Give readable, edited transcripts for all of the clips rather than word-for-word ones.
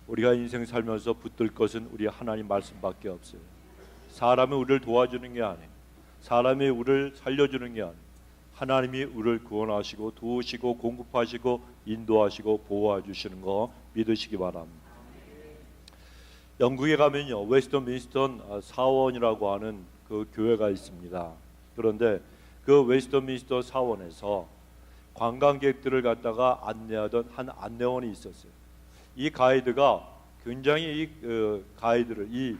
우리가 인생 살면서 붙들 것은 우리 하나님 말씀밖에 없어요. 사람이 우리를 도와주는 게 아니에요. 사람이 우리를 살려주는 게 아니에요. 하나님이 우리를 구원하시고 도우시고 공급하시고 인도하시고 보호해주시는 거 믿으시기 바랍니다. 영국에 가면요, 웨스트민스터 사원이라고 하는 그 교회가 있습니다. 그런데 그 웨스트민스터 사원에서 관광객들을 갖다가 안내하던 한 안내원이 있었어요. 이 가이드가 굉장히 이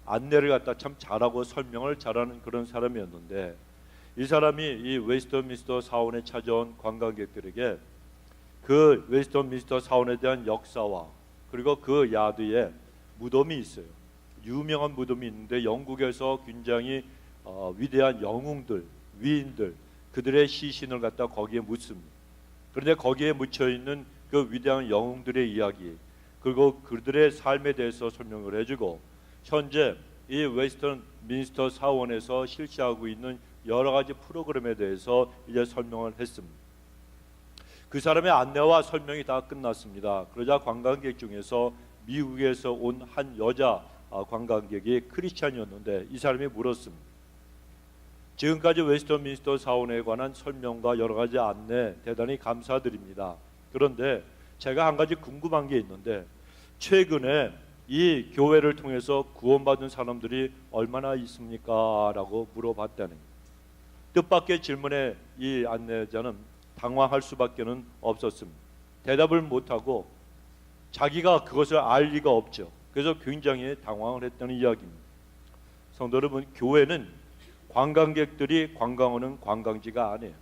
안내를 갖다 참 잘하고 설명을 잘하는 그런 사람이었는데, 이 사람이 이 웨스트민스터 사원에 찾아온 관광객들에게 그 웨스트민스터 사원에 대한 역사와 그리고 그 야드에 무덤이 있어요. 유명한 무덤이 있는데 영국에서 굉장히 위대한 영웅들, 위인들, 그들의 시신을 갖다 거기에 묻습니다. 그런데 거기에 묻혀 있는 그 위대한 영웅들의 이야기, 그리고 그들의 삶에 대해서 설명을 해주고, 현재 이 웨스트민스터 사원에서 실시하고 있는 여러 가지 프로그램에 대해서 이제 설명을 했습니다. 그 사람의 안내와 설명이 다 끝났습니다. 그러자 관광객 중에서 미국에서 온 한 여자 관광객이 크리스찬이었는데, 이 사람이 물었습니다. 지금까지 웨스트민스터 사원에 관한 설명과 여러 가지 안내 대단히 감사드립니다. 그런데 제가 한 가지 궁금한 게 있는데, 최근에 이 교회를 통해서 구원받은 사람들이 얼마나 있습니까? 라고 물어봤다는 거예요. 뜻밖의 질문에 이 안내자는 당황할 수밖에 없었습니다. 대답을 못하고 자기가 그것을 알 리가 없죠. 그래서 굉장히 당황을 했다는 이야기입니다. 성도 여러분, 교회는 관광객들이 관광하는 관광지가 아니에요.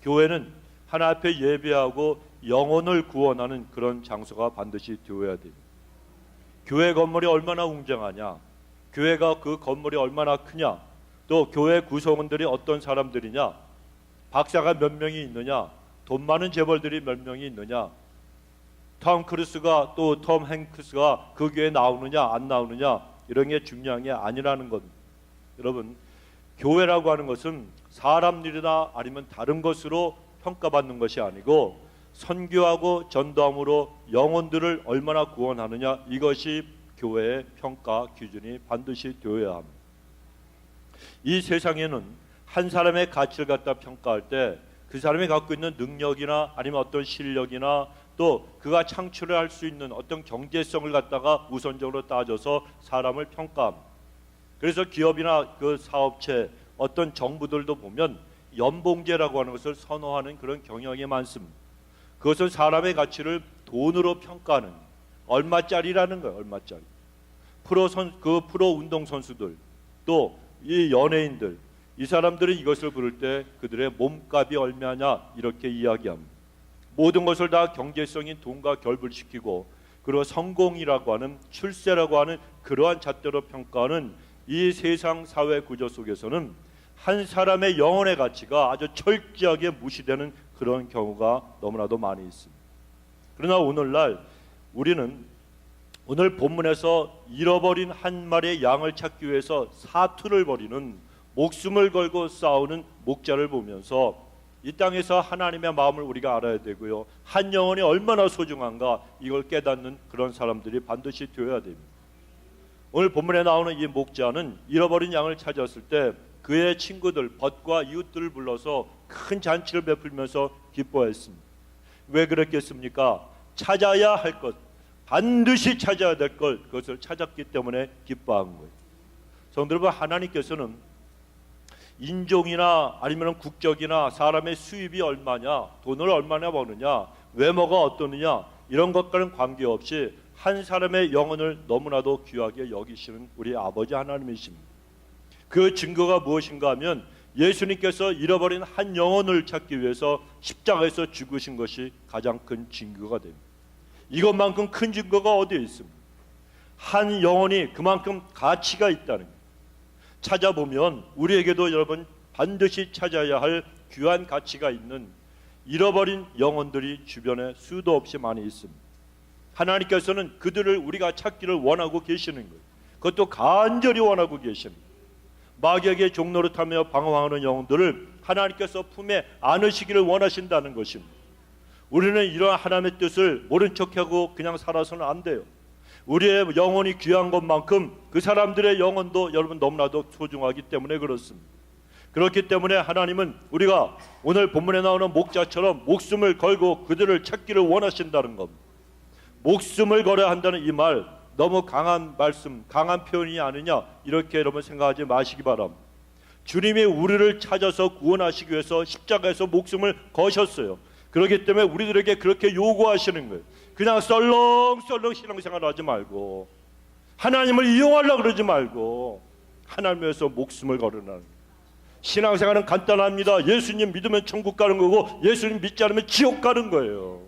교회는 하나 앞에 예배하고 영혼을 구원하는 그런 장소가 반드시 되어야 돼요. 교회 건물이 얼마나 웅장하냐, 교회가 그 건물이 얼마나 크냐, 또 교회 구성원들이 어떤 사람들이냐, 박사가 몇 명이 있느냐, 돈 많은 재벌들이 몇 명이 있느냐, 톰 크루스가 또 톰 행크스가 그 교회에 나오느냐 안 나오느냐, 이런 게 중요한 게 아니라는 겁니다. 여러분, 교회라고 하는 것은 사람 일이나 아니면 다른 것으로 평가받는 것이 아니고, 선교하고 전도함으로 영혼들을 얼마나 구원하느냐, 이것이 교회의 평가 기준이 반드시 되어야 합니다. 이 세상에는 한 사람의 가치를 갖다 평가할 때 그 사람이 갖고 있는 능력이나 아니면 어떤 실력이나 또 그가 창출을 할 수 있는 어떤 경제성을 갖다가 우선적으로 따져서 사람을 평가합니다. 그래서 기업이나 그 사업체, 어떤 정부들도 보면 연봉제라고 하는 것을 선호하는 그런 경향이 많습니다. 그것은 사람의 가치를 돈으로 평가하는, 얼마짜리라는 거예요. 얼마짜리. 프로 운동 선수들, 또 이 연예인들, 이 사람들은 이것을 부를 때 그들의 몸값이 얼마냐 이렇게 이야기합니다. 모든 것을 다 경제성인 돈과 결부시키고, 그리고 성공이라고 하는, 출세라고 하는 그러한 잣대로 평가하는 이 세상 사회 구조 속에서는 한 사람의 영혼의 가치가 아주 철저하게 무시되는 그런 경우가 너무나도 많이 있습니다. 그러나 오늘날 우리는 오늘 본문에서 잃어버린 한 마리의 양을 찾기 위해서 사투를 벌이는, 목숨을 걸고 싸우는 목자를 보면서 이 땅에서 하나님의 마음을 우리가 알아야 되고요, 한 영혼이 얼마나 소중한가 이걸 깨닫는 그런 사람들이 반드시 되어야 됩니다. 오늘 본문에 나오는 이 목자는 잃어버린 양을 찾았을 때 그의 친구들, 벗과 이웃들을 불러서 큰 잔치를 베풀면서 기뻐했습니다. 왜 그랬겠습니까? 찾아야 할 것, 반드시 찾아야 될 것, 그것을 찾았기 때문에 기뻐한 거예요. 성도 여러분, 하나님께서는 인종이나 아니면 국적이나 사람의 수입이 얼마냐, 돈을 얼마나 버느냐, 외모가 어떠느냐, 이런 것과는 관계없이 한 사람의 영혼을 너무나도 귀하게 여기시는 우리 아버지 하나님이십니다. 그 증거가 무엇인가 하면, 예수님께서 잃어버린 한 영혼을 찾기 위해서 십자가에서 죽으신 것이 가장 큰 증거가 됩니다. 이것만큼 큰 증거가 어디에 있습니까? 한 영혼이 그만큼 가치가 있다는 거예요. 찾아보면 우리에게도 여러분 반드시 찾아야 할 귀한 가치가 있는 잃어버린 영혼들이 주변에 수도 없이 많이 있습니다. 하나님께서는 그들을 우리가 찾기를 원하고 계시는 거예요. 그것도 간절히 원하고 계십니다. 마귀에게 종노릇하며 방황하는 영혼들을 하나님께서 품에 안으시기를 원하신다는 것입니다. 우리는 이러한 하나님의 뜻을 모른 척하고 그냥 살아서는 안 돼요. 우리의 영혼이 귀한 것만큼 그 사람들의 영혼도 여러분 너무나도 소중하기 때문에 그렇습니다. 그렇기 때문에 하나님은 우리가 오늘 본문에 나오는 목자처럼 목숨을 걸고 그들을 찾기를 원하신다는 겁니다. 목숨을 걸어야 한다는 이 말 너무 강한 말씀, 강한 표현이 아니냐 이렇게 여러분 생각하지 마시기 바랍니다. 주님이 우리를 찾아서 구원하시기 위해서 십자가에서 목숨을 거셨어요. 그렇기 때문에 우리들에게 그렇게 요구하시는 거예요. 그냥 썰렁썰렁 신앙생활 하지 말고 하나님을 이용하려고 그러지 말고 하나님 위해서 목숨을 걸으라는 거예요. 신앙생활은 간단합니다. 예수님 믿으면 천국 가는 거고 예수님 믿지 않으면 지옥 가는 거예요.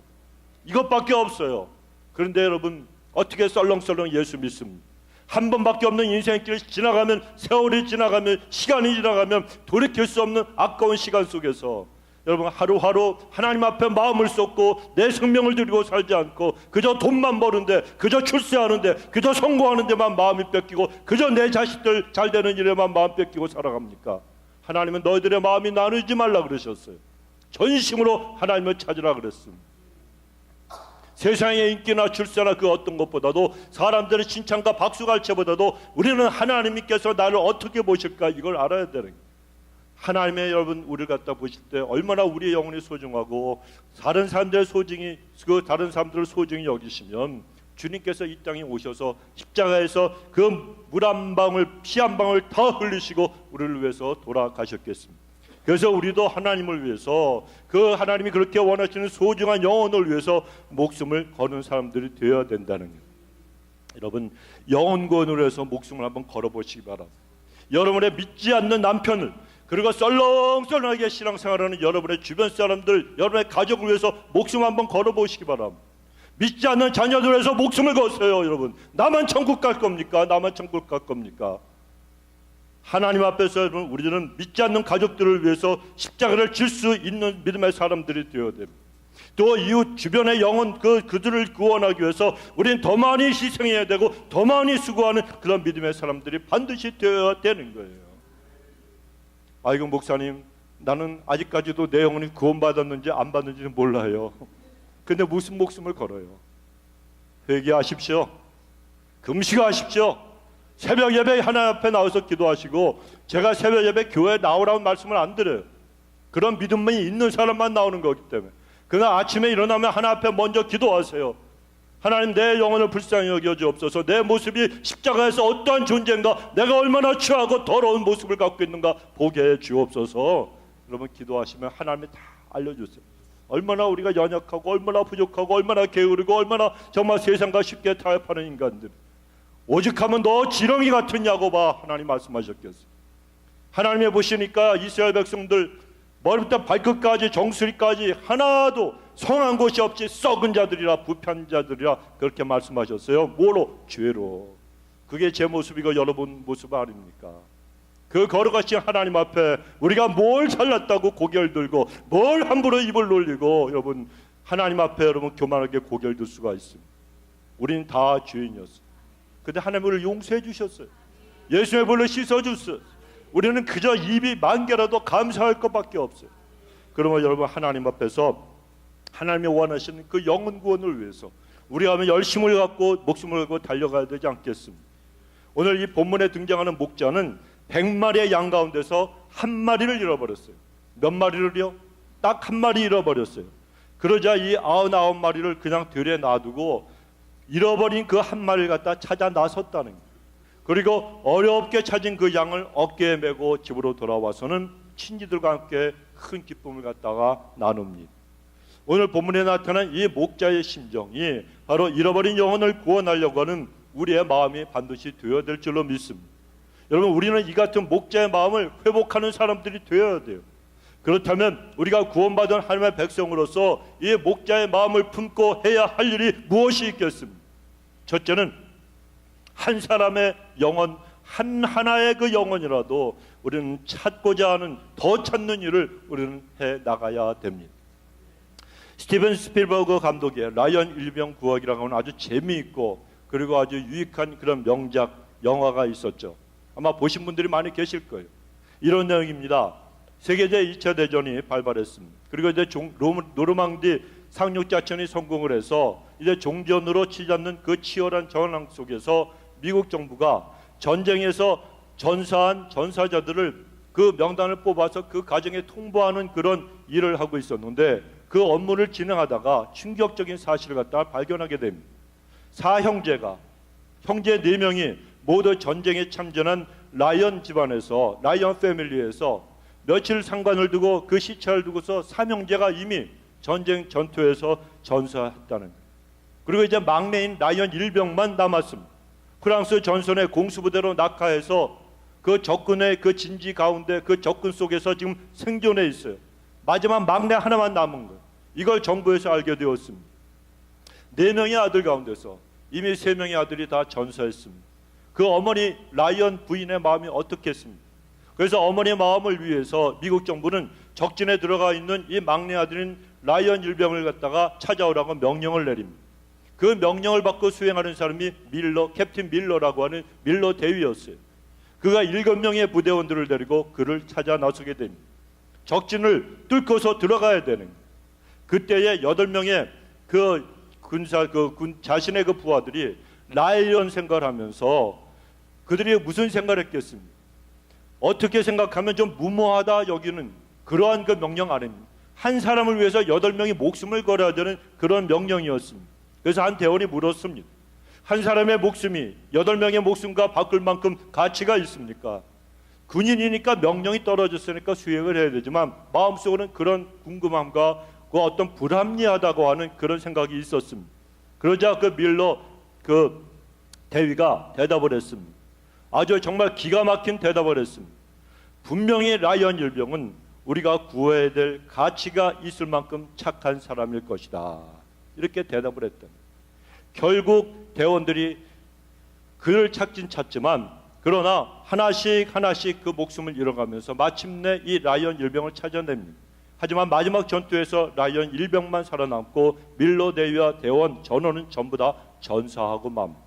이것밖에 없어요. 그런데 여러분 어떻게 썰렁썰렁 예수 믿습니까? 한 번밖에 없는 인생길 지나가면, 세월이 지나가면, 시간이 지나가면 돌이킬 수 없는 아까운 시간 속에서 여러분 하루하루 하나님 앞에 마음을 쏟고 내 생명을 드리고 살지 않고 그저 돈만 버는데, 그저 출세하는데, 그저 성공하는 데만 마음이 뺏기고 그저 내 자식들 잘 되는 일에만 마음 뺏기고 살아갑니까? 하나님은 너희들의 마음이 나누지 말라 그러셨어요. 전심으로 하나님을 찾으라 그랬습니다. 세상의 인기나 출세나 그 어떤 것보다도 사람들의 칭찬과 박수갈채보다도 우리는 하나님께서 나를 어떻게 보실까 이걸 알아야 되는 거예요. 하나님의 여러분 우리를 갖다 보실 때 얼마나 우리의 영혼이 소중하고 다른 사람들의 소중히 그 다른 사람들을 소중히 여기시면 주님께서 이 땅에 오셔서 십자가에서 그 물 한 방울 피 한 방울 다 흘리시고 우리를 위해서 돌아가셨겠습니다. 그래서 우리도 하나님을 위해서 그 하나님이 그렇게 원하시는 소중한 영혼을 위해서 목숨을 거는 사람들이 되어야 된다는 거예요. 여러분 영혼 구원을 위해서 목숨을 한번 걸어보시기 바랍니다. 여러분의 믿지 않는 남편을 그리고 썰렁썰렁하게 신앙생활하는 여러분의 주변 사람들, 여러분의 가족을 위해서 목숨 한번 걸어보시기 바랍니다. 믿지 않는 자녀들을 위해서 목숨을 거세요. 여러분 나만 천국 갈 겁니까? 나만 천국 갈 겁니까? 하나님 앞에서 여러분 우리들은 믿지 않는 가족들을 위해서 십자가를 질 수 있는 믿음의 사람들이 되어야 됩니다. 또 이웃 주변의 영혼 그들을 구원하기 위해서 우리는 더 많이 희생해야 되고 더 많이 수고하는 그런 믿음의 사람들이 반드시 되어야 되는 거예요. 아이고 목사님 나는 아직까지도 내 영혼이 구원받았는지 안 받는지는 몰라요. 근데 무슨 목숨을 걸어요? 회개하십시오. 금식하십시오. 새벽 예배 하나님 앞에 나와서 기도하시고 제가 새벽 예배 교회에 나오라고 말씀을 안 드려요. 그런 믿음이 있는 사람만 나오는 거기 때문에 그날 아침에 일어나면 하나님 앞에 먼저 기도하세요. 하나님 내 영혼을 불쌍히 여겨 주옵소서. 내 모습이 십자가에서 어떠한 존재인가, 내가 얼마나 취하고 더러운 모습을 갖고 있는가 보게 해 주옵소서. 여러분 기도하시면 하나님이 다 알려주세요. 얼마나 우리가 연약하고 얼마나 부족하고 얼마나 게으르고 얼마나 정말 세상과 쉽게 타협하는 인간들. 오직하면 너 지렁이 같은 야곱아 하나님 말씀하셨겠어요. 하나님이 보시니까 이스라엘 백성들 머리부터 발끝까지 정수리까지 하나도 성한 곳이 없이 썩은 자들이라 부패한 자들이라 그렇게 말씀하셨어요. 뭐로? 죄로. 그게 제 모습이고 여러분 모습 아닙니까? 그 거룩하신 하나님 앞에 우리가 뭘 잘났다고 고개를 들고 뭘 함부로 입을 놀리고 여러분 하나님 앞에 여러분 교만하게 고개를 들 수가 있습니다. 우리는 다 죄인이었어요. 근데 하나님 우리를 용서해 주셨어요. 예수의 볼로 씻어 주셨어요. 우리는 그저 입이 만 개라도 감사할 것밖에 없어요. 그러면 여러분 하나님 앞에서 하나님이 원하시는 그 영혼 구원을 위해서 우리가 하면 열심을 갖고 목숨을 걸고 달려가야 되지 않겠습니까? 오늘 이 본문에 등장하는 목자는 100마리의 양 가운데서 한 마리를 잃어버렸어요. 몇 마리를요? 딱 한 마리 잃어버렸어요. 그러자 이 99마리를 그냥 들에 놔두고 잃어버린 그 한 마리를 갖다 찾아 나섰다는 거예요. 그리고 어렵게 찾은 그 양을 어깨에 메고 집으로 돌아와서는 친지들과 함께 큰 기쁨을 갖다가 나눕니다. 오늘 본문에 나타난 이 목자의 심정이 바로 잃어버린 영혼을 구원하려고 하는 우리의 마음이 반드시 되어야 될 줄로 믿습니다. 여러분 우리는 이 같은 목자의 마음을 회복하는 사람들이 되어야 돼요. 그렇다면 우리가 구원받은 하나님의 백성으로서 이 목자의 마음을 품고 해야 할 일이 무엇이 있겠습니까? 첫째는 한 사람의 영혼, 하나의 그 영혼이라도 우리는 찾고자 하는 더 찾는 일을 우리는 해 나가야 됩니다. 스티븐 스필버그 감독의 라이언 일병 구하기라고 하는 아주 재미있고 그리고 아주 유익한 그런 명작 영화가 있었죠. 아마 보신 분들이 많이 계실 거예요. 이런 내용입니다. 세계제 2차 대전이 발발했습니다. 그리고 이제 노르망디 상륙작전이 성공을 해서 이제 종전으로 치닫는 그 치열한 전황 속에서 미국 정부가 전쟁에서 전사한 전사자들을 그 명단을 뽑아서 그 가정에 통보하는 그런 일을 하고 있었는데, 그 업무를 진행하다가 충격적인 사실을 갖다 발견하게 됩니다. 사형제가, 형제 4명이 모두 전쟁에 참전한 라이언 집안에서, 라이언 패밀리에서 며칠 상관을 두고 그 시차를 두고서 3형제가 이미 전쟁 전투에서 전사했다는 거예요. 그리고 이제 막내인 라이언 일병만 남았습니다. 프랑스 전선의 공수부대로 낙하해서 그 적군의 그 진지 가운데, 그 적군 속에서 지금 생존해 있어요. 마지막 막내 하나만 남은 거예요. 이걸 정부에서 알게 되었습니다. 4명의 아들 가운데서 이미 3명의 아들이 다 전사했습니다. 그 어머니 라이언 부인의 마음이 어떻겠습니까? 그래서 어머니의 마음을 위해서 미국 정부는 적진에 들어가 있는 이 막내 아들인 라이언 일병을 갖다가 찾아오라고 명령을 내립니다. 그 명령을 받고 수행하는 사람이 캡틴 밀러라고 하는 밀러 대위였어요. 그가 7명의 부대원들을 데리고 그를 찾아 나서게 됩니다. 적진을 뚫고서 들어가야 되는 거예요. 그때에 8명의 그 자신의 그 부하들이 라이언 생각을 하면서 그들이 무슨 생각을 했겠습니까? 어떻게 생각하면 좀 무모하다 여기는 그러한 그 명령 아래입니다. 한 사람을 위해서 8명이 목숨을 걸어야 되는 그런 명령이었습니다. 그래서 한 대원이 물었습니다. 한 사람의 목숨이 8명의 목숨과 바꿀 만큼 가치가 있습니까? 군인이니까 명령이 떨어졌으니까 수행을 해야 되지만 마음속으로는 그런 궁금함과 그 어떤 불합리하다고 하는 그런 생각이 있었습니다. 그러자 그 밀러 그 대위가 대답을 했습니다. 아주 정말 기가 막힌 대답을 했습니다. 분명히 라이언 일병은 우리가 구해야 될 가치가 있을 만큼 착한 사람일 것이다. 이렇게 대답을 했다. 결국 대원들이 그를 찾긴 찾지만, 그러나 하나씩 그 목숨을 잃어가면서 마침내 이 라이언 일병을 찾아냅니다. 하지만 마지막 전투에서 라이언 일병만 살아남고 밀러 대위와 대원 전원은 전부 다 전사하고 맙니다.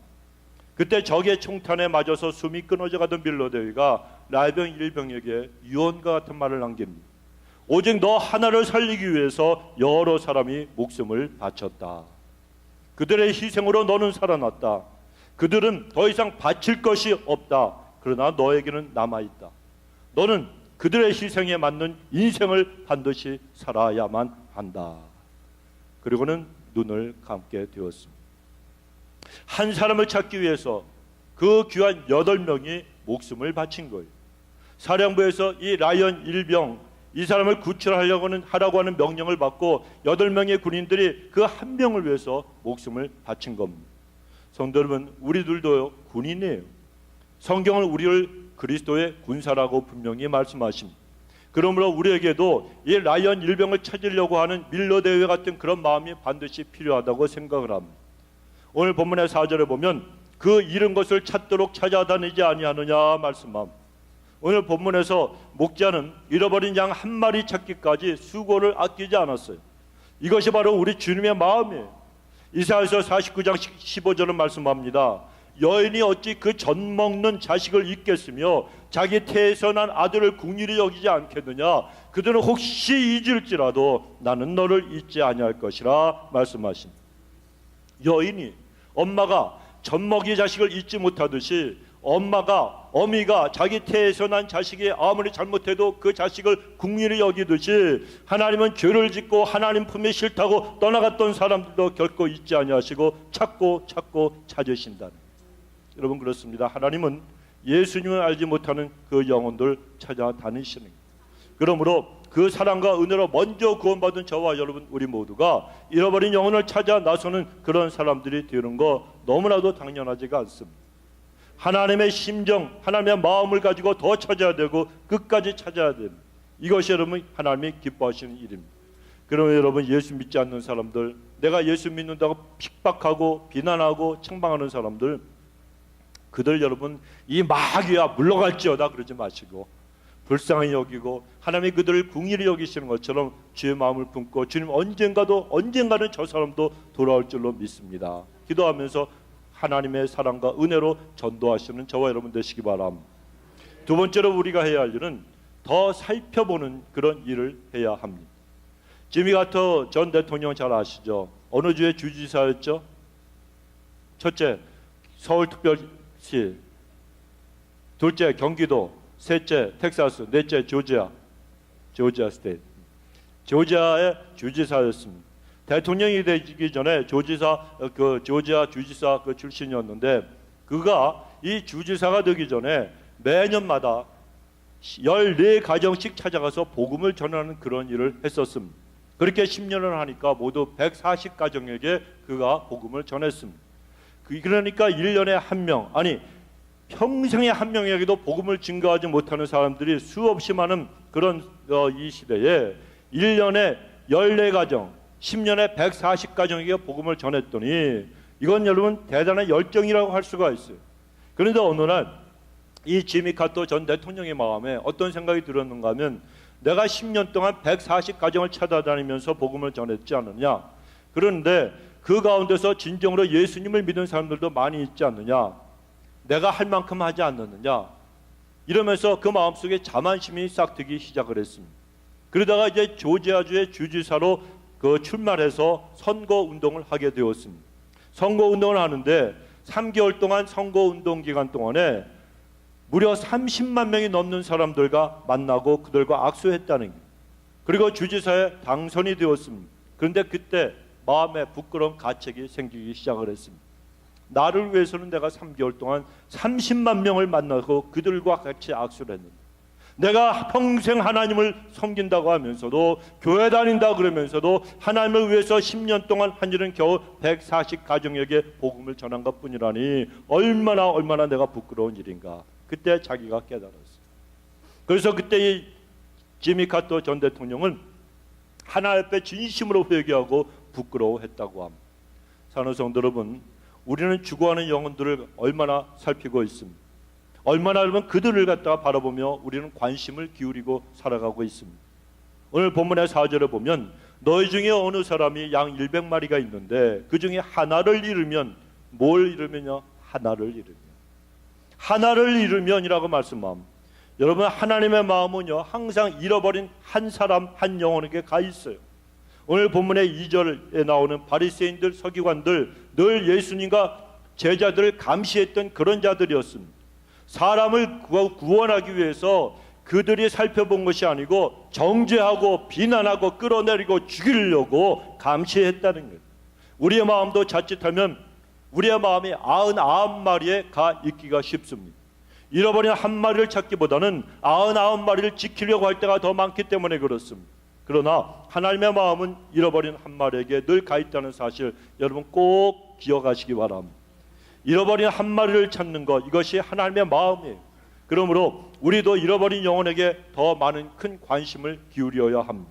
그때 적의 총탄에 맞아서 숨이 끊어져 가던 밀러 대위가 라이언 일병에게 유언과 같은 말을 남깁니다. 오직 너 하나를 살리기 위해서 여러 사람이 목숨을 바쳤다. 그들의 희생으로 너는 살아났다. 그들은 더 이상 바칠 것이 없다. 그러나 너에게는 남아있다. 너는 그들의 희생에 맞는 인생을 반드시 살아야만 한다. 그리고는 눈을 감게 되었습니다. 한 사람을 찾기 위해서 그 귀한 8명이 목숨을 바친 거예요. 사령부에서 이 라이언 일병, 이 사람을 구출하라고 하는 명령을 받고 8명의 군인들이 그 한 명을 위해서 목숨을 바친 겁니다. 성도 여러분, 우리들도 군인이에요. 성경은 우리를 그리스도의 군사라고 분명히 말씀하십니다. 그러므로 우리에게도 이 라이언 일병을 찾으려고 하는 밀러 대회 같은 그런 마음이 반드시 필요하다고 생각을 합니다. 오늘 본문의 4절에 보면 그 잃은 것을 찾도록 찾아다니지 아니하느냐 말씀합니다. 오늘 본문에서 목자는 잃어버린 양 한 마리 찾기까지 수고를 아끼지 않았어요. 이것이 바로 우리 주님의 마음이에요. 이사야서 49장 15절은 말씀합니다. 여인이 어찌 그 젖 먹는 자식을 잊겠으며 자기 태에서 난 아들을 긍휼히 여기지 않겠느냐. 그들은 혹시 잊을지라도 나는 너를 잊지 아니할 것이라 말씀하십니다. 여인이, 엄마가 젖먹이 자식을 잊지 못하듯이 어미가 자기 태에서 난 자식이 아무리 잘못해도 그 자식을 긍휼히 여기듯이 하나님은 죄를 짓고 하나님 품에 싫다고 떠나갔던 사람들도 결코 잊지 아니하시고 찾고 찾으신다는. 여러분, 그렇습니다. 하나님은 예수님을 알지 못하는 그 영혼들 찾아다니시는 거예요. 그러므로 그 사랑과 은혜로 먼저 구원받은 저와 여러분, 우리 모두가 잃어버린 영혼을 찾아 나서는 그런 사람들이 되는 거 너무나도 당연하지가 않습니다. 하나님의 심정, 하나님의 마음을 가지고 더 찾아야 되고 끝까지 찾아야 됩니다. 이것이 여러분 하나님이 기뻐하시는 일입니다. 그러면 여러분, 예수 믿지 않는 사람들, 내가 예수 믿는다고 핍박하고 비난하고 책망하는 사람들, 그들 여러분 이 마귀야 물러갈지어다 그러지 마시고 불쌍히 여기고 하나님이 그들을 긍휼히 여기시는 것처럼 주의 마음을 품고 주님 언젠가는 저 사람도 돌아올 줄로 믿습니다. 기도하면서 하나님의 사랑과 은혜로 전도하시는 저와 여러분 되시기 바랍니다. 두 번째로 우리가 해야 할 일은 더 살펴보는 그런 일을 해야 합니다. 지미 카터 전 대통령 잘 아시죠? 어느 주의 주지사였죠? 첫째, 서울특별시. 둘째, 경기도. 셋째, 텍사스. 넷째, 조지아 스테이트. 조지아의 주지사였습니다. 대통령이 되기 전에 조지아 주지사 출신이었는데, 그가 이 주지사가 되기 전에 매년마다 14가정씩 찾아가서 복음을 전하는 그런 일을 했었습니다. 그렇게 10년을 하니까 모두 140가정에게 그가 복음을 전했습니다. 그러니까 1년에 한 명, 아니 평생에 한 명에게도 복음을 증거하지 못하는 사람들이 수없이 많은 그런 이 시대에 1년에 14가정, 10년에 140가정에게 복음을 전했더니, 이건 여러분 대단한 열정이라고 할 수가 있어요. 그런데 어느 날 이 지미 카터 전 대통령의 마음에 어떤 생각이 들었는가 하면, 내가 10년 동안 140가정을 찾아다니면서 복음을 전했지 않느냐, 그런데 그 가운데서 진정으로 예수님을 믿는 사람들도 많이 있지 않느냐, 내가 할 만큼 하지 않느냐, 이러면서 그 마음속에 자만심이 싹트기 시작을 했습니다. 그러다가 이제 조지아주의 주지사로 출마해서 선거운동을 하게 되었습니다. 선거운동을 하는데 3개월 동안 선거운동 기간 동안에 무려 30만 명이 넘는 사람들과 만나고 그들과 악수했다는 게, 그리고 주지사에 당선이 되었습니다. 그런데 그때 마음에 부끄러운 가책이 생기기 시작을 했습니다. 나를 위해서는 내가 3개월 동안 30만 명을 만나고 그들과 같이 악수를 했는데, 내가 평생 하나님을 섬긴다고 하면서도, 교회 다닌다 그러면서도 하나님을 위해서 10년 동안 한 일은 겨우 140가정에게 복음을 전한 것뿐이라니 얼마나 내가 부끄러운 일인가. 그때 자기가 깨달았어요. 그래서 그때 이 지미 카터 전 대통령은 하나님 앞에 진심으로 회개하고 부끄러워했다고 합니다. 사랑하는 성도 여러분, 우리는 죽어가는 영혼들을 얼마나 살피고 있습니다. 얼마나 여러분 그들을 갖다가 바라보며 우리는 관심을 기울이고 살아가고 있습니다. 오늘 본문의 4절에 보면, 너희 중에 어느 사람이 양 100마리가 있는데 그 중에 하나를 잃으면, 뭘 잃으면요? 하나를 잃으면이라고 말씀합니다. 여러분, 하나님의 마음은요 항상 잃어버린 한 사람 한 영혼에게 가 있어요. 오늘 본문의 2절에 나오는 바리새인들, 서기관들, 늘 예수님과 제자들을 감시했던 그런 자들이었습니다. 사람을 구원하기 위해서 그들이 살펴본 것이 아니고 정죄하고 비난하고 끌어내리고 죽이려고 감시했다는 거예요. 우리의 마음도 자칫하면 우리의 마음이 99마리에 가 있기가 쉽습니다. 잃어버린 한 마리를 찾기보다는 99마리를 지키려고 할 때가 더 많기 때문에 그렇습니다. 그러나 하나님의 마음은 잃어버린 한 마리에게 늘 가 있다는 사실, 여러분 꼭 기억하시기 바랍니다. 잃어버린 한 마리를 찾는 것, 이것이 하나님의 마음이에요. 그러므로 우리도 잃어버린 영혼에게 더 많은 큰 관심을 기울여야 합니다.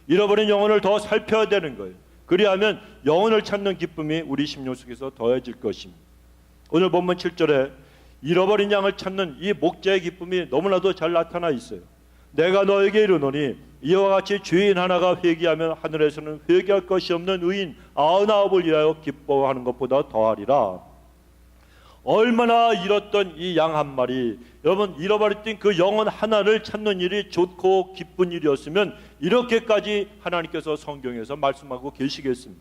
잃어버린 영혼을 더 살펴야 되는 거예요. 그리하면 영혼을 찾는 기쁨이 우리 심령 속에서 더해질 것입니다. 오늘 본문 7절에 잃어버린 양을 찾는 이 목자의 기쁨이 너무나도 잘 나타나 있어요. 내가 너에게 이르노니 이와 같이 죄인 하나가 회개하면 하늘에서는 회개할 것이 없는 의인 99을 위하여 기뻐하는 것보다 더하리라. 얼마나 잃었던 이 양 한 마리, 여러분 잃어버렸던 그 영혼 하나를 찾는 일이 좋고 기쁜 일이었으면 이렇게까지 하나님께서 성경에서 말씀하고 계시겠습니다.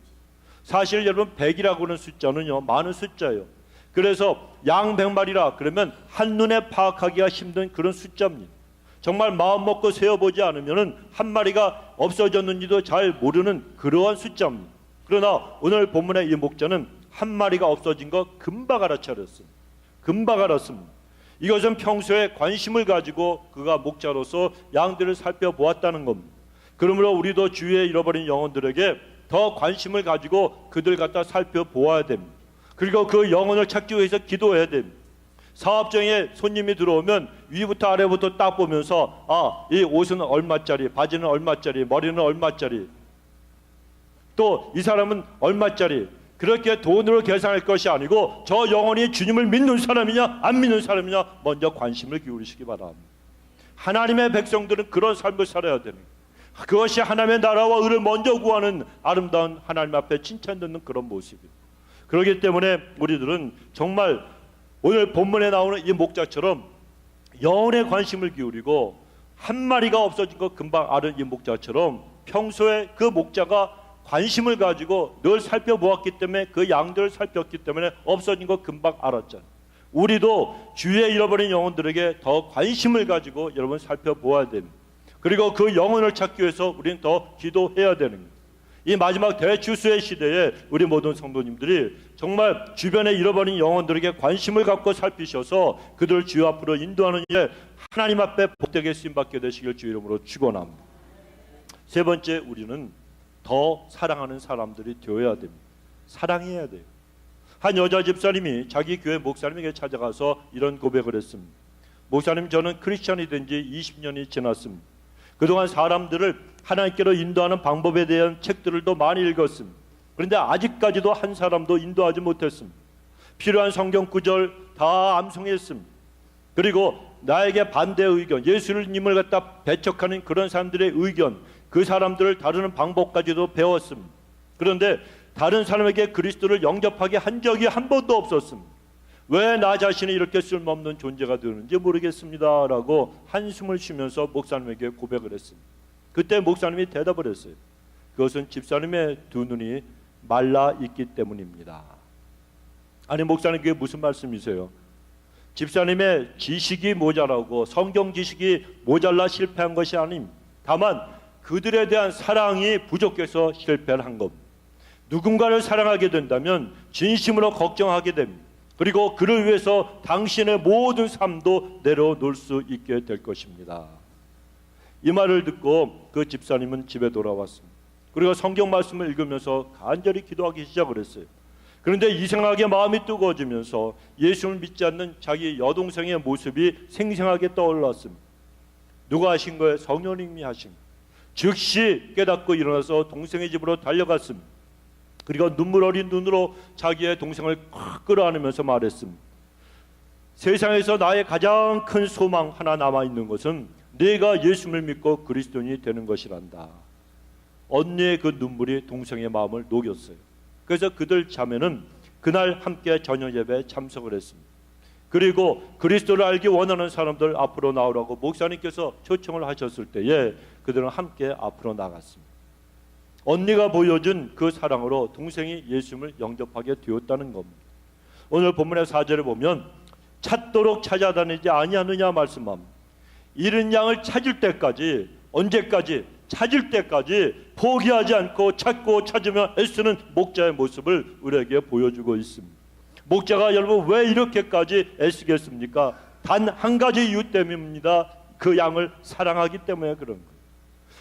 사실 여러분 100이라고 하는 숫자는요 많은 숫자예요. 그래서 양 100마리라 그러면 한눈에 파악하기가 힘든 그런 숫자입니다. 정말 마음 먹고 세어보지 않으면 한 마리가 없어졌는지도 잘 모르는 그러한 숫자입니다. 그러나 오늘 본문의 이 목자는 한 마리가 없어진 거 금방 알아차렸습니다. 금방 알았습니다. 이것은 평소에 관심을 가지고 그가 목자로서 양들을 살펴보았다는 겁니다. 그러므로 우리도 주위에 잃어버린 영혼들에게 더 관심을 가지고 그들 갖다 살펴보아야 됩니다. 그리고 그 영혼을 찾기 위해서 기도해야 됩니다. 사업장에 손님이 들어오면 위부터 아래부터 딱 보면서 이 옷은 얼마짜리, 바지는 얼마짜리, 머리는 얼마짜리, 또 이 사람은 얼마짜리, 그렇게 돈으로 계산할 것이 아니고 저 영혼이 주님을 믿는 사람이냐 안 믿는 사람이냐 먼저 관심을 기울이시기 바랍니다. 하나님의 백성들은 그런 삶을 살아야 되는 거예요. 그것이 하나님의 나라와 의를 먼저 구하는 아름다운 하나님 앞에 칭찬 듣는 그런 모습이에요. 그렇기 때문에 우리들은 정말 오늘 본문에 나오는 이 목자처럼 영혼에 관심을 기울이고 한 마리가 없어진 것 금방 아는 이 목자처럼 평소에 그 목자가 관심을 가지고 늘 살펴보았기 때문에 그 양들을 살폈기 때문에 없어진 거 금방 알았잖아요. 우리도 주위에 잃어버린 영혼들에게 더 관심을 가지고 여러분 살펴보아야 됩니다. 그리고 그 영혼을 찾기 위해서 우리는 더 기도해야 되는 거예요. 이 마지막 대추수의 시대에 우리 모든 성도님들이 정말 주변에 잃어버린 영혼들에게 관심을 갖고 살피셔서 그들을 주여 앞으로 인도하는 일에 하나님 앞에 복되게 쓰임받게 되시길 주 이름으로 축원합니다. 세 번째, 우리는 더 사랑하는 사람들이 되어야 됩니다. 사랑해야 돼요. 한 여자 집사님이 자기 교회 목사님에게 찾아가서 이런 고백을 했습니다. 목사님, 저는 크리스천이 된 지 20년이 지났습니다. 그동안 사람들을 하나님께로 인도하는 방법에 대한 책들도 많이 읽었습니다. 그런데 아직까지도 한 사람도 인도하지 못했습니다. 필요한 성경 구절 다 암송했습니다. 그리고 나에게 반대 의견, 예수님을 갖다 배척하는 그런 사람들의 의견, 그 사람들을 다루는 방법까지도 배웠습니다. 그런데 다른 사람에게 그리스도를 영접하게 한 적이 한 번도 없었습니다. 왜 나 자신이 이렇게 쓸모없는 존재가 되는지 모르겠습니다 라고 한숨을 쉬면서 목사님에게 고백을 했습니다. 그때 목사님이 대답을 했어요. 그것은 집사님의 두 눈이 말라 있기 때문입니다. 아니, 목사님, 그게 무슨 말씀이세요? 집사님의 지식이 모자라고 성경 지식이 모자라 실패한 것이 아닙니다. 다만 그들에 대한 사랑이 부족해서 실패를 한 겁니다. 누군가를 사랑하게 된다면 진심으로 걱정하게 됩니다. 그리고 그를 위해서 당신의 모든 삶도 내려놓을 수 있게 될 것입니다. 이 말을 듣고 그 집사님은 집에 돌아왔습니다. 그리고 성경 말씀을 읽으면서 간절히 기도하기 시작을 했어요. 그런데 이상하게 마음이 뜨거워지면서 예수를 믿지 않는 자기 여동생의 모습이 생생하게 떠올랐습니다. 누가 하신 거예요? 성령님이 하신 거예요. 즉시 깨닫고 일어나서 동생의 집으로 달려갔습니다. 그리고 눈물 어린 눈으로 자기의 동생을 끌어안으면서 말했습니다. 세상에서 나의 가장 큰 소망 하나 남아있는 것은 내가 예수를 믿고 그리스도인이 되는 것이란다. 언니의 그 눈물이 동생의 마음을 녹였어요. 그래서 그들 자매는 그날 함께 저녁 예배에 참석을 했습니다. 그리고 그리스도를 알기 원하는 사람들 앞으로 나오라고 목사님께서 초청을 하셨을 때에 그들은 함께 앞으로 나갔습니다. 언니가 보여준 그 사랑으로 동생이 예수님을 영접하게 되었다는 겁니다. 오늘 본문의 4절에 보면 찾도록 찾아다니지 아니하느냐 말씀합니다. 잃은 양을 찾을 때까지, 언제까지? 찾을 때까지 포기하지 않고 찾고 찾으며 애쓰는 목자의 모습을 우리에게 보여주고 있습니다. 목자가 여러분 왜 이렇게까지 애쓰겠습니까? 단 한 가지 이유 때문입니다. 그 양을 사랑하기 때문에 그런 거예요.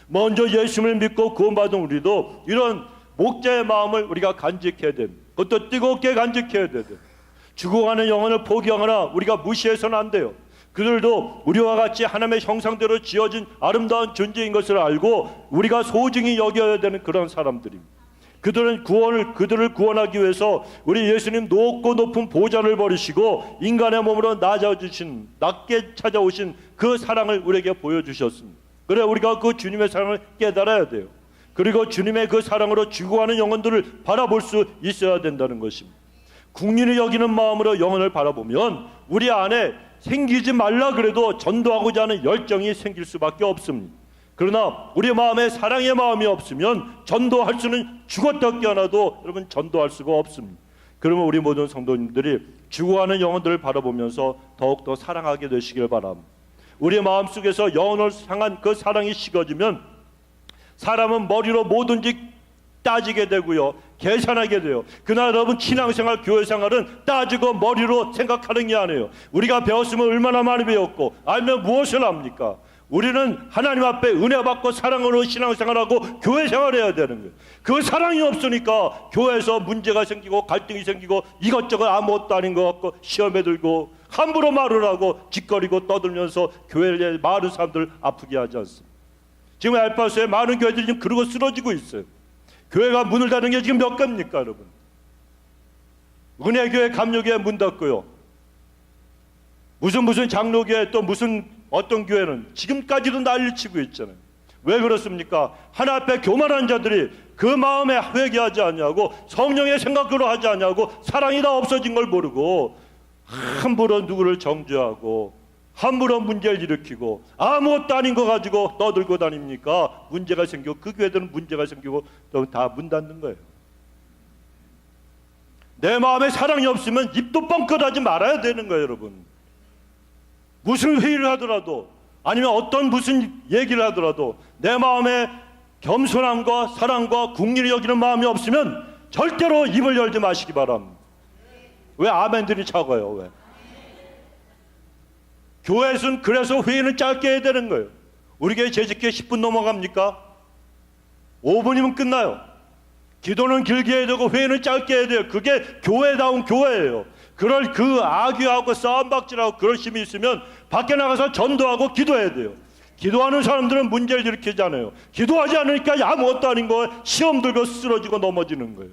먼저 예수를 믿고 구원받은 우리도 이런 목자의 마음을 우리가 간직해야 됩니다. 그것도 뜨겁게 간직해야 돼요. 죽어가는 영혼을 포기하거나 우리가 무시해서는 안 돼요. 그들도 우리와 같이 하나님의 형상대로 지어진 아름다운 존재인 것을 알고 우리가 소중히 여겨야 되는 그런 사람들입니다. 그들을 구원하기 위해서 우리 예수님 높고 높은 보좌를 버리시고 인간의 몸으로 낮게 찾아오신 그 사랑을 우리에게 보여주셨습니다. 그래 우리가 그 주님의 사랑을 깨달아야 돼요. 그리고 주님의 그 사랑으로 죽어가는 영혼들을 바라볼 수 있어야 된다는 것입니다. 국민을 여기는 마음으로 영혼을 바라보면 우리 안에 생기지 말라 그래도 전도하고자 하는 열정이 생길 수밖에 없습니다. 그러나 우리 마음에 사랑의 마음이 없으면 전도할 수는 죽었다 깨어나도 여러분 전도할 수가 없습니다. 그러면 우리 모든 성도님들이 죽어가는 영혼들을 바라보면서 더욱더 사랑하게 되시길 바랍니다. 우리 마음속에서 영혼을 향한 그 사랑이 식어지면 사람은 머리로 뭐든지 따지게 되고요, 계산하게 돼요. 그러나 여러분 신앙생활, 교회생활은 따지고 머리로 생각하는 게 아니에요. 우리가 배웠으면 얼마나 많이 배웠고 알면 무엇을 합니까? 우리는 하나님 앞에 은혜 받고 사랑으로 신앙생활하고 교회생활해야 되는 거예요. 그 사랑이 없으니까 교회에서 문제가 생기고 갈등이 생기고 이것저것 아무것도 아닌 것 같고 시험에 들고 함부로 말을 하고 짓거리고 떠들면서 교회에 많은 사람들 아프게 하지 않습니다. 지금 알파스에 많은 교회들이 지금 그러고 쓰러지고 있어요. 교회가 문을 닫은 게 지금 몇 개입니까 여러분? 은혜교회, 감료교회 문 닫고요, 무슨 장로교회, 또 무슨 어떤 교회는 지금까지도 난리치고 있잖아요. 왜 그렇습니까? 하나 앞에 교만한 자들이 그 마음에 회개하지 않냐고, 성령의 생각으로 하지 않냐고, 사랑이 다 없어진 걸 모르고 함부로 누구를 정죄하고 함부로 문제를 일으키고 아무것도 아닌 거 가지고 떠들고 다닙니까? 문제가 생기고 그 교회들은 문제가 생기고 또 다 문 닫는 거예요. 내 마음에 사랑이 없으면 입도 뻥끗하지 말아야 되는 거예요, 여러분. 무슨 회의를 하더라도 아니면 어떤 무슨 얘기를 하더라도 내 마음에 겸손함과 사랑과 국리를 여기는 마음이 없으면 절대로 입을 열지 마시기 바랍니다. 왜 아멘들이 작아요? 왜? 교회에서는 그래서 회의는 짧게 해야 되는 거예요. 우리 교회 재직기에 10분 넘어갑니까? 5분이면 끝나요. 기도는 길게 해야 되고 회의는 짧게 해야 돼요. 그게 교회다운 교회예요. 그럴 그 악유하고 싸움박질하고 그럴 힘이 있으면 밖에 나가서 전도하고 기도해야 돼요. 기도하는 사람들은 문제를 일으키잖아요. 기도하지 않으니까 아무것도 아닌 거 시험 들고 쓰러지고 넘어지는 거예요.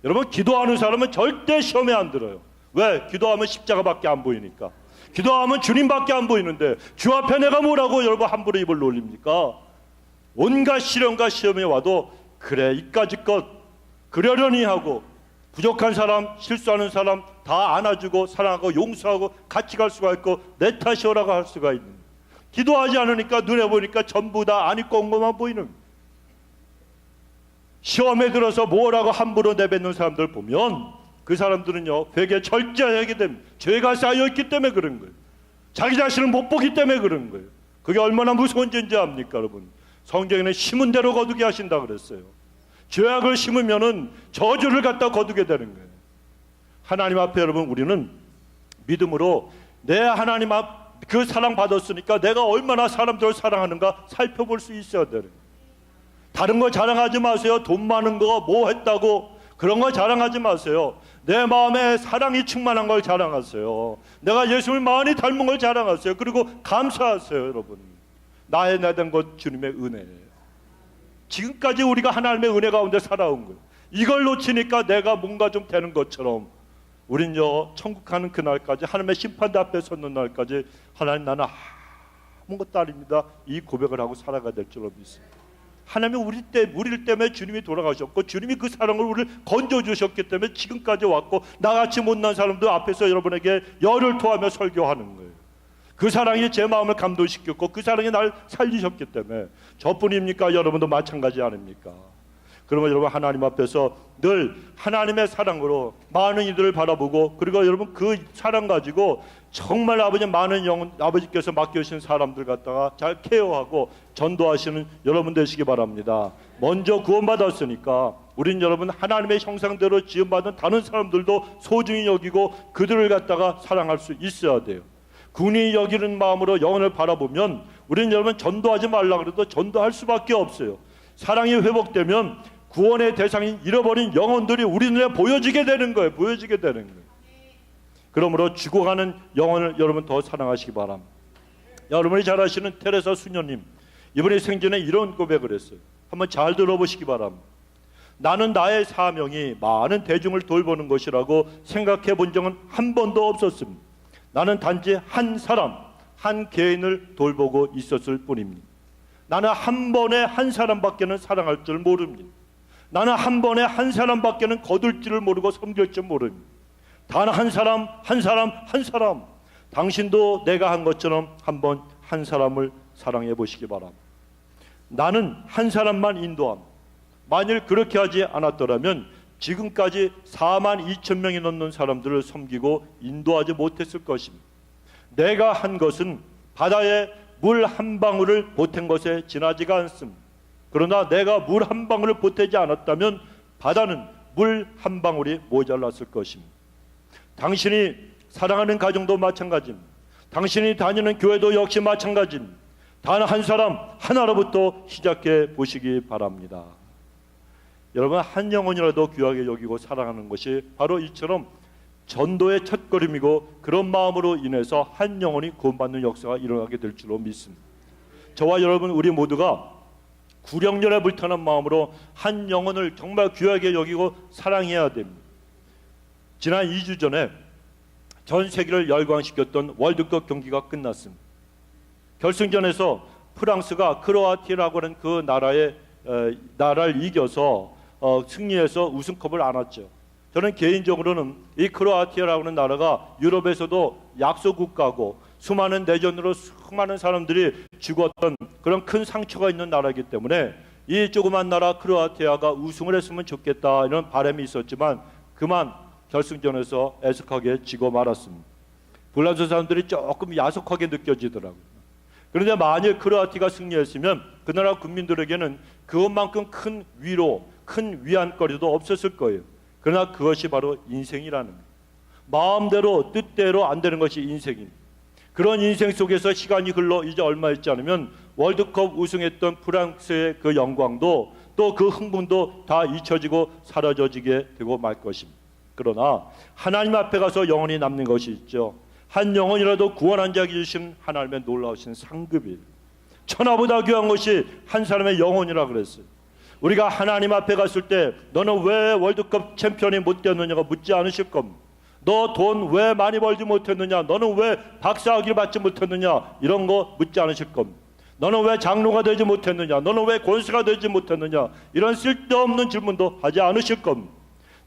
여러분, 기도하는 사람은 절대 시험에 안 들어요. 왜? 기도하면 십자가밖에 안 보이니까. 기도하면 주님밖에 안 보이는데 주 앞에 내가 뭐라고 여러분 함부로 입을 놀립니까? 온갖 시련과 시험에 와도 그래 이까짓 것 그러려니 하고 부족한 사람, 실수하는 사람 다 안아주고 사랑하고 용서하고 같이 갈 수가 있고 내 탓이오라고 할 수가 있는, 기도하지 않으니까 눈에 보니까 전부 다 안 있고 온 것만 보이는, 시험에 들어서 뭐라고 함부로 내뱉는 사람들 보면 그 사람들은요 회개 철저하게 됩니다. 죄가 쌓여있기 때문에 그런 거예요. 자기 자신을 못 보기 때문에 그런 거예요. 그게 얼마나 무서운 죄인지 압니까 여러분? 성경에는 심은 대로 거두게 하신다 그랬어요. 죄악을 심으면은 저주를 갖다 거두게 되는 거예요. 하나님 앞에 여러분 우리는 믿음으로 내 하나님 앞 그 사랑 받았으니까 내가 얼마나 사람들을 사랑하는가 살펴볼 수 있어야 되는 거예요. 다른 거 자랑하지 마세요. 돈 많은 거 뭐 했다고 그런 거 자랑하지 마세요. 내 마음에 사랑이 충만한 걸 자랑하세요. 내가 예수를 많이 닮은 걸 자랑하세요. 그리고 감사하세요. 여러분, 나의 내된 것 주님의 은혜예요. 지금까지 우리가 하나님의 은혜 가운데 살아온 거예요. 이걸 놓치니까 내가 뭔가 좀 되는 것처럼 우린요 천국 가는 그날까지 하나님의 심판대 앞에 섰는 날까지 하나님 나는 아무것도 아닙니다 이 고백을 하고 살아가야 될 줄로 믿습니다. 하나님이 우리를 때문에 주님이 돌아가셨고 주님이 그 사랑을 우리를 건져주셨기 때문에 지금까지 왔고 나같이 못난 사람들 앞에서 여러분에게 열을 토하며 설교하는 거예요. 그 사랑이 제 마음을 감동시켰고 그 사랑이 날 살리셨기 때문에 저뿐입니까? 여러분도 마찬가지 아닙니까? 그러면 여러분 하나님 앞에서 늘 하나님의 사랑으로 많은 이들을 바라보고 그리고 여러분 그 사랑 가지고 정말 아버지 많은 영혼 아버지께서 맡겨주신 사람들 갖다가 잘 케어하고 전도하시는 여러분 되시기 바랍니다. 먼저 구원받았으니까 우린 여러분 하나님의 형상대로 지음받은 다른 사람들도 소중히 여기고 그들을 갖다가 사랑할 수 있어야 돼요. 군이 여기는 마음으로 영혼을 바라보면 우린 여러분 전도하지 말라 그래도 전도할 수밖에 없어요. 사랑이 회복되면 구원의 대상인 잃어버린 영혼들이 우리 눈에 보여지게 되는 거예요. 보여지게 되는 거예요. 그러므로 죽어가는 영혼을 여러분 더 사랑하시기 바랍니다. 여러분이 잘 아시는 테레사 수녀님 이번에 생전에 이런 고백을 했어요. 한번 잘 들어보시기 바랍니다. 나는 나의 사명이 많은 대중을 돌보는 것이라고 생각해 본 적은 한 번도 없었습니다. 나는 단지 한 사람, 한 개인을 돌보고 있었을 뿐입니다. 나는 한 번에 한 사람밖에는 사랑할 줄 모릅니다. 나는 한 번에 한 사람밖에는 거둘 줄을 모르고 섬길 줄 모릅니다. 단 한 사람, 한 사람, 한 사람. 당신도 내가 한 것처럼 한번 한 사람을 사랑해 보시기 바랍니다. 나는 한 사람만 인도합니다. 만일 그렇게 하지 않았더라면 지금까지 4만 2천 명이 넘는 사람들을 섬기고 인도하지 못했을 것입니다. 내가 한 것은 바다에 물 한 방울을 보탠 것에 지나지가 않습니다. 그러나 내가 물 한 방울을 보태지 않았다면 바다는 물 한 방울이 모자랐을 것입니다. 당신이 사랑하는 가정도 마찬가지입니다. 당신이 다니는 교회도 역시 마찬가지입니다. 단 한 사람 하나로부터 시작해 보시기 바랍니다. 여러분 한 영혼이라도 귀하게 여기고 사랑하는 것이 바로 이처럼 전도의 첫걸음이고 그런 마음으로 인해서 한 영혼이 구원받는 역사가 일어나게 될 줄로 믿습니다. 저와 여러분 우리 모두가 구령열에 불타는 마음으로 한 영혼을 정말 귀하게 여기고 사랑해야 됩니다. 지난 2주 전에 전 세계를 열광시켰던 월드컵 경기가 끝났습니다. 결승전에서 프랑스가 크로아티아라고 하는 그 나라를 이겨서 승리해서 우승컵을 안았죠. 저는 개인적으로는 이 크로아티아라고 하는 나라가 유럽에서도 약소 국가고 수많은 내전으로 수많은 사람들이 죽었던 그런 큰 상처가 있는 나라이기 때문에 이 조그만 나라 크로아티아가 우승을 했으면 좋겠다 이런 바람이 있었지만 그만 결승전에서 애석하게 지고 말았습니다. 불란서 사람들이 조금 야속하게 느껴지더라고요. 그런데 만일 크로아티아가 승리했으면 그 나라 국민들에게는 그것만큼 큰 위로, 큰 위안거리도 없었을 거예요. 그러나 그것이 바로 인생이라는 거예요. 마음대로 뜻대로 안 되는 것이 인생입니다. 그런 인생 속에서 시간이 흘러 이제 얼마 있지 않으면 월드컵 우승했던 프랑스의 그 영광도 또 그 흥분도 다 잊혀지고 사라져지게 되고 말 것입니다. 그러나 하나님 앞에 가서 영원히 남는 것이 있죠. 한 영혼이라도 구원한 자에게 주신 하나님의 놀라우신 상급이에요. 천하보다 귀한 것이 한 사람의 영혼이라 그랬어요. 우리가 하나님 앞에 갔을 때 너는 왜 월드컵 챔피언이 못 되느냐고 묻지 않으실 겁니다. 너 돈 왜 많이 벌지 못했느냐, 너는 왜 박사학위를 받지 못했느냐, 이런 거 묻지 않으실 겁니다. 너는 왜 장로가 되지 못했느냐, 너는 왜 권세가 되지 못했느냐, 이런 쓸데없는 질문도 하지 않으실 겁니다.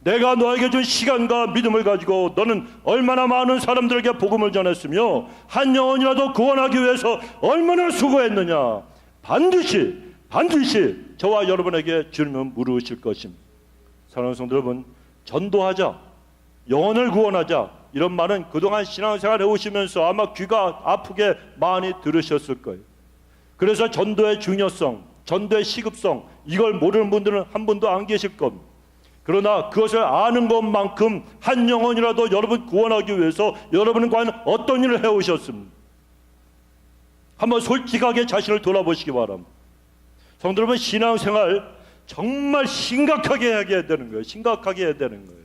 내가 너에게 준 시간과 믿음을 가지고 너는 얼마나 많은 사람들에게 복음을 전했으며 한 영혼이라도 구원하기 위해서 얼마나 수고했느냐, 반드시 저와 여러분에게 주님은 물으실 것입니다. 사랑하는 성도 여러분, 전도하자, 영혼을 구원하자, 이런 말은 그동안 신앙생활 해오시면서 아마 귀가 아프게 많이 들으셨을 거예요. 그래서 전도의 중요성, 전도의 시급성, 이걸 모르는 분들은 한 분도 안 계실 겁니다. 그러나 그것을 아는 것만큼 한 영혼이라도 여러분 구원하기 위해서 여러분은 과연 어떤 일을 해오셨습니까? 한번 솔직하게 자신을 돌아보시기 바랍니다. 성도 여러분, 신앙생활 정말 심각하게 해야 되는 거예요. 심각하게 해야 되는 거예요.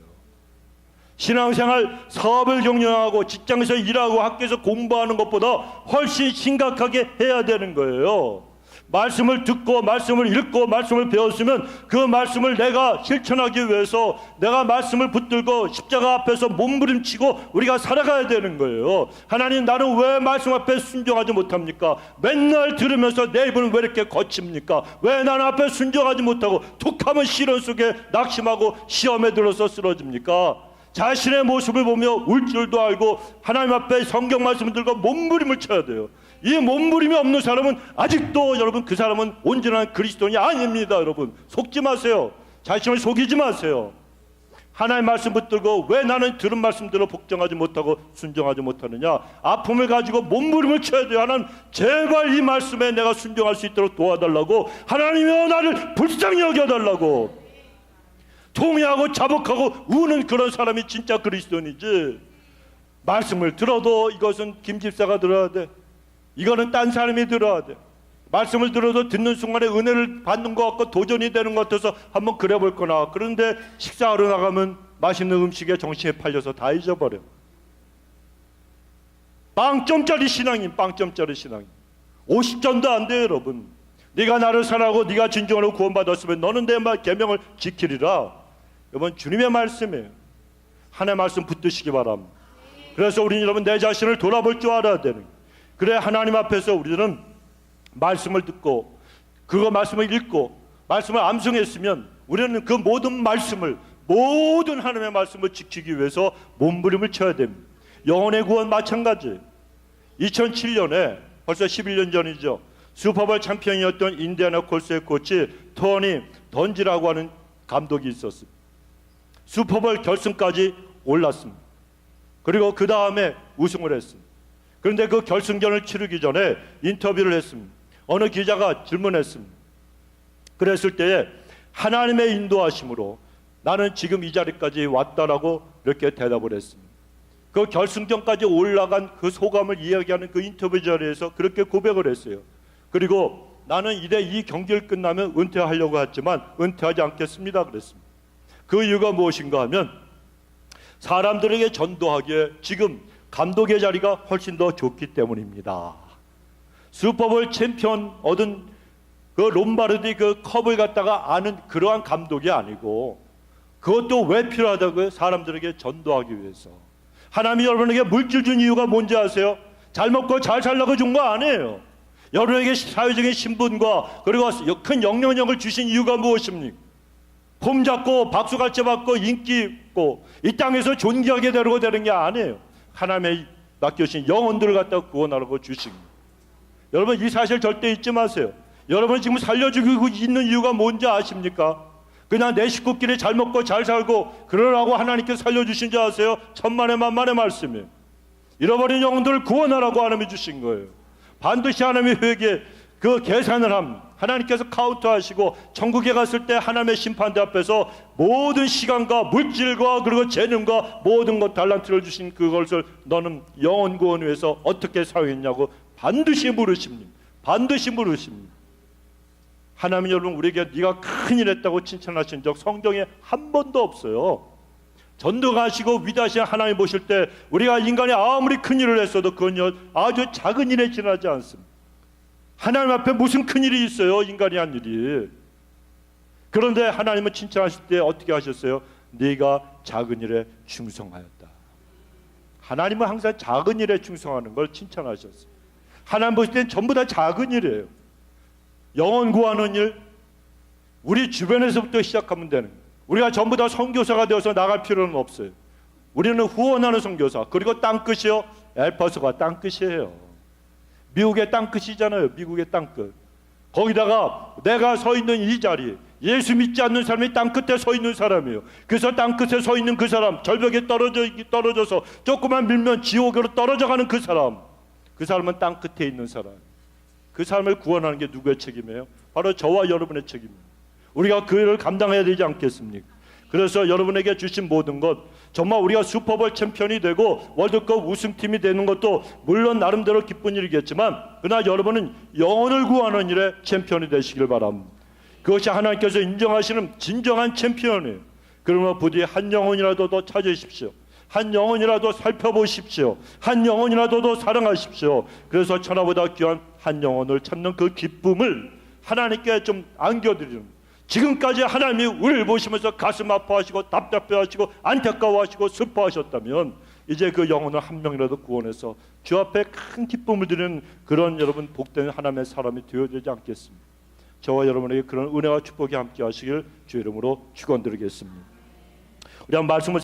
신앙생활 사업을 경영하고 직장에서 일하고 학교에서 공부하는 것보다 훨씬 심각하게 해야 되는 거예요. 말씀을 듣고 말씀을 읽고 말씀을 배웠으면 그 말씀을 내가 실천하기 위해서 내가 말씀을 붙들고 십자가 앞에서 몸부림치고 우리가 살아가야 되는 거예요. 하나님, 나는 왜 말씀 앞에 순종하지 못합니까? 맨날 들으면서 내 입은 왜 이렇게 거칩니까? 왜 나는 앞에 순종하지 못하고 툭하면 시련 속에 낙심하고 시험에 들어서 쓰러집니까? 자신의 모습을 보며 울 줄도 알고 하나님 앞에 성경 말씀을 들고 몸부림을 쳐야 돼요. 이 몸부림이 없는 사람은 아직도 여러분 그 사람은 온전한 그리스도인이 아닙니다. 여러분 속지 마세요. 자신을 속이지 마세요. 하나님 말씀 붙들고 왜 나는 들은 말씀대로 복종하지 못하고 순종하지 못하느냐, 아픔을 가지고 몸부림을 쳐야 돼요. 하나님, 제발 이 말씀에 내가 순종할 수 있도록 도와달라고, 하나님이여 나를 불쌍히 여겨달라고 통회하고 자복하고 우는 그런 사람이 진짜 그리스도인이지. 말씀을 들어도 이것은 김 집사가 들어야 돼, 이거는 딴 사람이 들어야 돼. 말씀을 들어도 듣는 순간에 은혜를 받는 것 같고 도전이 되는 것 같아서 한번 그래 볼 거나, 그런데 식사하러 나가면 맛있는 음식에 정신에 팔려서 다 잊어버려. 빵점짜리 신앙인, 빵점짜리 신앙인. 50점도 안 돼요. 여러분, 네가 나를 사랑하고 네가 진정으로 구원받았으면 너는 내 말 계명을 지키리라. 여러분, 주님의 말씀이에요. 하나님의 말씀 붙드시기 바랍니다. 그래서 우리는 여러분 내 자신을 돌아볼 줄 알아야 되는 거예요. 그래 하나님 앞에서 우리는 말씀을 듣고 그거 말씀을 읽고 말씀을 암송했으면 우리는 그 모든 말씀을, 모든 하나님의 말씀을 지키기 위해서 몸부림을 쳐야 됩니다. 영혼의 구원 마찬가지. 2007년에 벌써 11년 전이죠. 슈퍼볼 챔피언이었던 인디애나콜스의 코치 토니 던지라고 하는 감독이 있었습니다. 슈퍼볼 결승까지 올랐습니다. 그리고 그 다음에 우승을 했습니다. 그런데 그 결승전을 치르기 전에 인터뷰를 했습니다. 어느 기자가 질문했습니다. 그랬을 때에 하나님의 인도하심으로 나는 지금 이 자리까지 왔다라고 이렇게 대답을 했습니다. 그 결승전까지 올라간 그 소감을 이야기하는 그 인터뷰 자리에서 그렇게 고백을 했어요. 그리고 나는 이제 이 경기를 끝나면 은퇴하려고 했지만 은퇴하지 않겠습니다 그랬습니다. 그 이유가 무엇인가 하면 사람들에게 전도하기에 지금 감독의 자리가 훨씬 더 좋기 때문입니다. 슈퍼볼 챔피언 얻은 그 롬바르디 그 컵을 갖다가 아는 그러한 감독이 아니고, 그것도 왜 필요하다고요? 사람들에게 전도하기 위해서. 하나님이 여러분에게 물질 준 이유가 뭔지 아세요? 잘 먹고 잘 살라고 준 거 아니에요. 여러분에게 사회적인 신분과 그리고 큰 영향력을 주신 이유가 무엇입니까? 폼 잡고 박수갈채 받고 인기 있고 이 땅에서 존귀하게 되려고 되는 게 아니에요. 하나님의 맡겨주신 영혼들을 갖다 구원하라고 주신 거예요. 여러분 이 사실 절대 잊지 마세요. 여러분 지금 살려주고 있는 이유가 뭔지 아십니까? 그냥 내 식구끼리 잘 먹고 잘 살고 그러라고 하나님께서 살려주신 줄 아세요? 천만의 만만의 말씀이에요. 잃어버린 영혼들을 구원하라고 하나님이 주신 거예요. 반드시 하나님의 회개 그 계산을 하나님께서 카운트하시고 천국에 갔을 때 하나님의 심판대 앞에서 모든 시간과 물질과 그리고 재능과 모든 것 달란트를 주신 그것을 너는 영혼 구원 위해서 어떻게 사용했냐고 반드시 물으십니다. 반드시 물으십니다. 하나님 여러분 우리에게 네가 큰일 했다고 칭찬하신 적 성경에 한 번도 없어요. 전능하시고 위대하신 하나님 보실 때 우리가 인간이 아무리 큰일을 했어도 그건 아주 작은 일에 지나지 않습니다. 하나님 앞에 무슨 큰일이 있어요? 인간이 한 일이. 그런데 하나님은 칭찬하실 때 어떻게 하셨어요? 네가 작은 일에 충성하였다. 하나님은 항상 작은 일에 충성하는 걸 칭찬하셨어요. 하나님 보실 때는 전부 다 작은 일이에요. 영혼 구하는 일, 우리 주변에서부터 시작하면 되는 거예요. 우리가 전부 다 선교사가 되어서 나갈 필요는 없어요. 우리는 후원하는 선교사. 그리고 땅끝이요, 엘파소가 땅끝이에요. 미국의 땅끝이잖아요. 미국의 땅끝. 거기다가 내가 서 있는 이 자리, 예수 믿지 않는 사람이 땅끝에 서 있는 사람이에요. 그래서 땅끝에 서 있는 그 사람, 절벽에 떨어져서 조금만 밀면 지옥으로 떨어져가는 그 사람은 땅끝에 있는 사람. 그 사람을 구원하는 게 누구의 책임이에요? 바로 저와 여러분의 책임이에요. 우리가 그 일을 감당해야 되지 않겠습니까? 그래서 여러분에게 주신 모든 것, 정말 우리가 슈퍼볼 챔피언이 되고 월드컵 우승팀이 되는 것도 물론 나름대로 기쁜 일이겠지만 그러나 여러분은 영혼을 구하는 일에 챔피언이 되시길 바랍니다. 그것이 하나님께서 인정하시는 진정한 챔피언이에요. 그러면 부디 한 영혼이라도 더 찾으십시오. 한 영혼이라도 살펴보십시오. 한 영혼이라도 더 사랑하십시오. 그래서 천하보다 귀한 한 영혼을 찾는 그 기쁨을 하나님께 좀 안겨드리는, 지금까지 하나님이 우리를 보시면서 가슴 아파하시고 답답해하시고 안타까워하시고 슬퍼하셨다면 이제 그 영혼을 한 명이라도 구원해서 주 앞에 큰 기쁨을 드리는 그런 여러분 복된 하나님의 사람이 되어야 되지 않겠습니까? 저와 여러분에게 그런 은혜와 축복이 함께 하시길 주의 이름으로 축원드리겠습니다. 우리 한 말씀을